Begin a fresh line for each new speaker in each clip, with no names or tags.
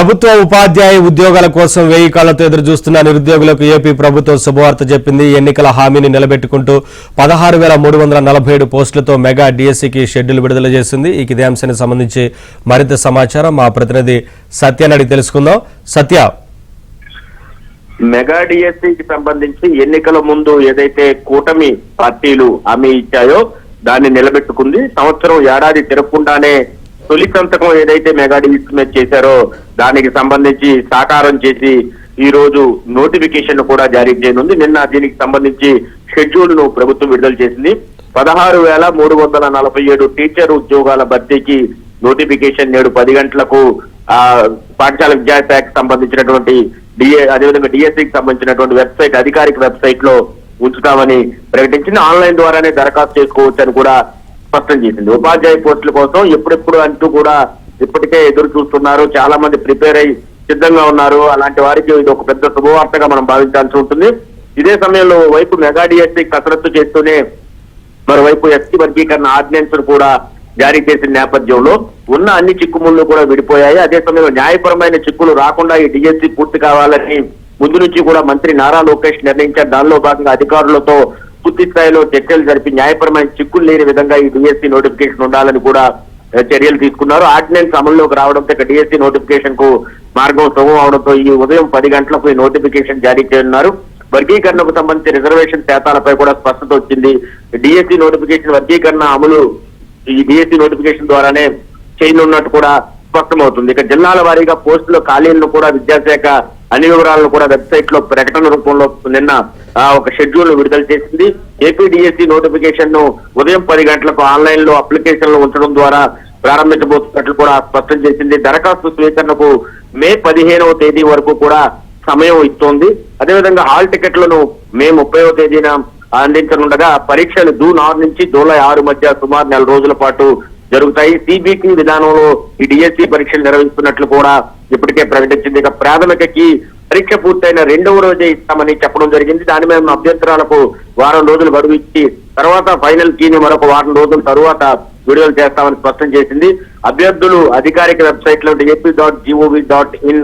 ప్రభుత్వ ఉపాధ్యాయ ఉద్యోగాల కోసం 1000 కాళ్లతో ఎదురు చూస్తున్న నిరుద్యోగులకు ఏపీ ప్రభుత్వం శుభవార్త చెప్పింది. ఎన్నికల హామీని నిలబెట్టుకుంటూ 16,347 పోస్టులతో మెగా డిఎస్సికి షెడ్యూల్ విడుదల చేసింది. ఇదే అంశానికి సంబంధించి మరింత సమాచారం మా ప్రతినిధి సత్యని తెలుసుకుందాం. సత్య,
మెగా డిఎస్సికి సంబంధించి ఎన్నికల ముందు ఏదైతే కూటమి పార్టీలు హామీ ఇచ్చాయో దాన్ని నిలబెట్టుకుంది. సంవత్సరం ఏడాది తిరగకుండానే తొలి సంతకం ఏదైతే మెగా డిఎస్సి మీద చేశారో దానికి సంబంధించి సాకారం చేసి ఈ రోజు నోటిఫికేషన్ కూడా జారీ చేయనుంది. నిన్న దీనికి సంబంధించి షెడ్యూల్ ను ప్రభుత్వం విడుదల చేసింది. 16,347 టీచర్ ఉద్యోగాల భర్తీకి నోటిఫికేషన్ నేడు 10 గంటలకు పాఠశాల విద్యాశాఖకు సంబంధించినటువంటి అదేవిధంగా డిఎస్సికి సంబంధించినటువంటి వెబ్సైట్, అధికారిక వెబ్సైట్ లో ఉంచుతామని ప్రకటించింది. ఆన్లైన్ ద్వారానే దరఖాస్తు చేసుకోవచ్చు అని కూడా స్పష్టం చేసింది. ఉపాధ్యాయ పోస్టుల కోసం ఎప్పుడెప్పుడు అంటూ కూడా ఇప్పటికే ఎదురు చూస్తున్నారు. చాలా మంది ప్రిపేర్ అయి సిద్ధంగా ఉన్నారు. అలాంటి వారికి ఇది ఒక పెద్ద శుభవార్తగా మనం భావించాల్సి ఉంటుంది. ఇదే సమయంలో వైపు మెగా డిఎస్సి కసరత్తు చేస్తూనే మరోవైపు ఎస్సీ వర్గీకరణ ఆర్డినెన్స్ కూడా జారీ చేసిన నేపథ్యంలో ఉన్న అన్ని చిక్కుముళ్ళు కూడా విడిపోయాయి. అదే సమయంలో న్యాయపరమైన చిక్కులు రాకుండా ఈ డిఎస్సి పూర్తి కావాలని ముందు నుంచి కూడా మంత్రి నారా లోకేష్ నిర్ణయించారు. దానిలో భాగంగా అధికారులతో పూర్తి స్థాయిలో చర్చలు జరిపి న్యాయపరమైన చిక్కులు లేని విధంగా ఈ డిఎస్సి నోటిఫికేషన్ ఉండాలని కూడా చర్యలు తీసుకున్నారు. ఆర్డినెన్స్ అమల్లోకి రావడంతో ఇక డిఎస్సి నోటిఫికేషన్ కు మార్గం సుగమం అవడంతో ఈ ఉదయం 10 గంటలకు ఈ నోటిఫికేషన్ జారీ చేయనున్నారు. వర్గీకరణకు సంబంధించి రిజర్వేషన్ శాతాలపై కూడా స్పష్టత వచ్చింది. డిఎస్సి నోటిఫికేషన్ వర్గీకరణ అమలు ఈ డిఎస్సి నోటిఫికేషన్ ద్వారానే చేయనున్నట్టు కూడా స్పష్టమవుతుంది. ఇక జిల్లాల వారీగా పోస్టుల ఖాళీలను కూడా విద్యాశాఖ అన్ని వివరాలను కూడా వెబ్సైట్ లో ప్రకటన రూపంలో నిన్న ఒక షెడ్యూల్ విడుదల చేసింది. ఏపీ డిఎస్సి నోటిఫికేషన్ ను ఉదయం 10 గంటలకు ఆన్లైన్ లో అప్లికేషన్లు ఉంచడం ద్వారా ప్రారంభించబోతున్నట్లు కూడా స్పష్టం చేసింది. దరఖాస్తు స్వీకరణకు మే 15వ తేదీ వరకు కూడా సమయం ఇస్తోంది. అదేవిధంగా హాల్ టికెట్లను మే 30వ తేదీన అందించనుండగా పరీక్షలు జూన్ 6 నుంచి జూలై 6 మధ్య సుమారు 4 రోజుల పాటు జరుగుతాయి. సిబిటి విధానంలో ఈ డిఎస్సి పరీక్షలు నిర్వహిస్తున్నట్లు కూడా ఇప్పటికే ప్రకటించింది. ఇక ప్రాథమికకి పరీక్ష పూర్తయిన 2వ రోజే ఇస్తామని చెప్పడం జరిగింది. దాని మీద అభ్యంతరాలకు వారం రోజులు గడువు ఇచ్చి తర్వాత ఫైనల్ కీని మరొక వారం రోజుల తరువాత విడుదల చేస్తామని స్పష్టం చేసింది. అభ్యర్థులు అధికారిక వెబ్సైట్ లో AP.gov.in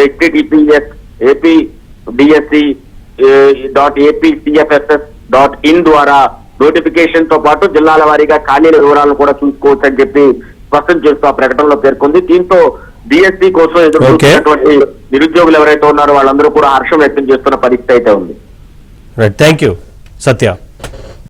https apdsc.apcfss.in ద్వారా నోటిఫికేషన్ తో పాటు జిల్లాల వారీగా ఖాళీల వివరాలను కూడా చూసుకోవచ్చు అని చెప్పి స్పష్టం చేస్తూ ఆ ప్రకటనలో పేర్కొంది. దీంతో డిఎస్సి కోసం ఎదురు చూస్తున్నటువంటి నిరుద్యోగులు ఎవరైతే ఉన్నారో వాళ్ళందరూ కూడా హర్షం వ్యక్తం చేస్తున్న పరిస్థితి అయితే ఉంది.
Thank you Satya.